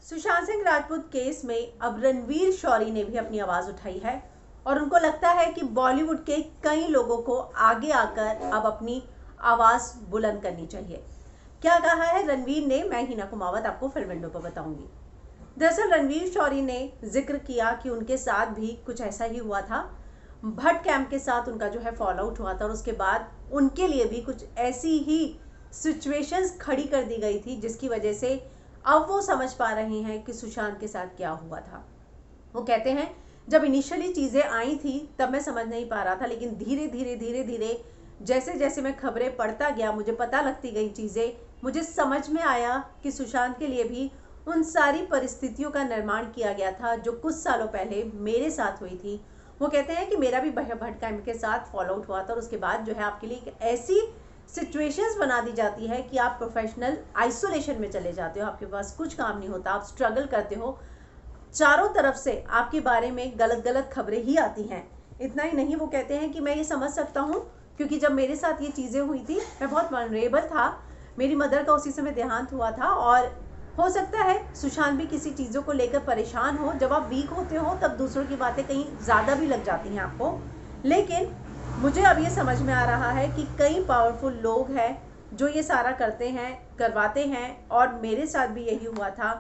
Sushant Singh Rajput case में अब रणवीर शौरी ने भी अपनी आवाज उठाई है और उनको लगता है कि बॉलीवुड के कई लोगों को आगे आकर अब अपनी आवाज बुलंद करनी चाहिए। क्या कहा है रणवीर ने, मैं हिना कुमावत आपको फिल्म विंडो पर बताऊंगी। दरअसल रणवीर शौरी ने जिक्र किया कि उनके साथ भी कुछ ऐसा ही हुआ था। भट्ट कैंप के साथ उनका जो है फॉल आउट हुआ था और उसके बाद उनके लिए भी कुछ ऐसी ही सिचुएशंस खड़ी कर दी गई थी जिसकी वजह से अब वो समझ पा रहे हैं कि सुशांत के साथ क्या हुआ था। वो कहते हैं जब इनिशियली चीज़ें आई थी तब मैं समझ नहीं पा रहा था, लेकिन धीरे धीरे धीरे धीरे जैसे जैसे मैं खबरें पढ़ता गया, मुझे पता लगती गई चीज़ें, मुझे समझ में आया कि सुशांत के लिए भी उन सारी परिस्थितियों का निर्माण किया गया था जो कुछ सालों पहले मेरे साथ हुई थी। वो कहते हैं कि मेरा भी भट्ट कैंप के साथ फॉल आउट हुआ था और उसके बाद जो है आपके लिए एक ऐसी सिचुएशंस बना दी जाती है कि आप प्रोफेशनल आइसोलेशन में चले जाते हो, आपके पास कुछ काम नहीं होता, आप स्ट्रगल करते हो, चारों तरफ से आपके बारे में गलत गलत खबरें ही आती हैं। इतना ही नहीं, वो कहते हैं कि मैं ये समझ सकता हूँ क्योंकि जब मेरे साथ ये चीज़ें हुई थी मैं बहुत वल्नरेबल था, मेरी मदर का उसी समय देहांत हुआ था और हो सकता है सुशांत भी किसी चीज़ों को लेकर परेशान हो। जब आप वीक होते हो तब दूसरों की बातें कहीं ज़्यादा भी लग जाती हैं आपको, लेकिन मुझे अब ये समझ में आ रहा है कि कई पावरफुल लोग हैं जो ये सारा करते हैं, करवाते हैं और मेरे साथ भी यही हुआ था।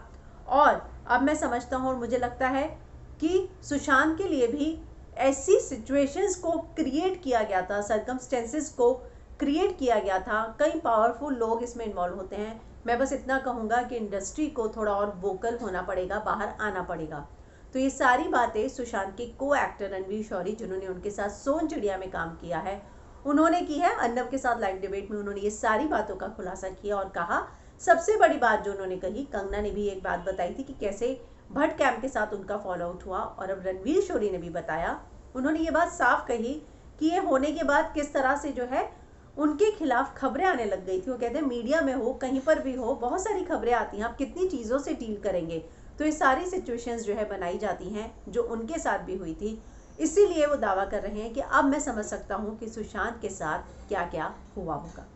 और अब मैं समझता हूँ और मुझे लगता है कि सुशांत के लिए भी ऐसी सिचुएशंस को क्रिएट किया गया था, सर्कमस्टेंसेस को क्रिएट किया गया था, कई पावरफुल लोग इसमें इन्वॉल्व होते हैं। मैं बस इतना कहूँगा कि इंडस्ट्री को थोड़ा और वोकल होना पड़ेगा, बाहर आना पड़ेगा। तो ये सारी बातें सुशांत के को एक्टर रणवीर शौरी, जिन्होंने उनके साथ सोन चिड़िया में काम किया है, उन्होंने की है। अर्नब के साथ लाइव डिबेट में उन्होंने ये सारी बातों का खुलासा किया और कहा, सबसे बड़ी बात जो उन्होंने कही, कंगना ने भी एक बात बताई थी कि कैसे भट्ट कैंप के साथ उनका फॉलो आउट हुआ और अब रणवीर शौरी ने भी बताया, उन्होंने ये बात साफ कही कि ये होने के बाद किस तरह से जो है उनके खिलाफ खबरें आने लग गई थी। वो कहते हैं मीडिया में हो, कहीं पर भी हो, बहुत सारी खबरें आती हैं, आप कितनी चीज़ों से डील करेंगे। तो ये सारी सिचुएशंस जो है बनाई जाती हैं जो उनके साथ भी हुई थी। इसीलिए वो दावा कर रहे हैं कि अब मैं समझ सकता हूँ कि सुशांत के साथ क्या क्या हुआ होगा।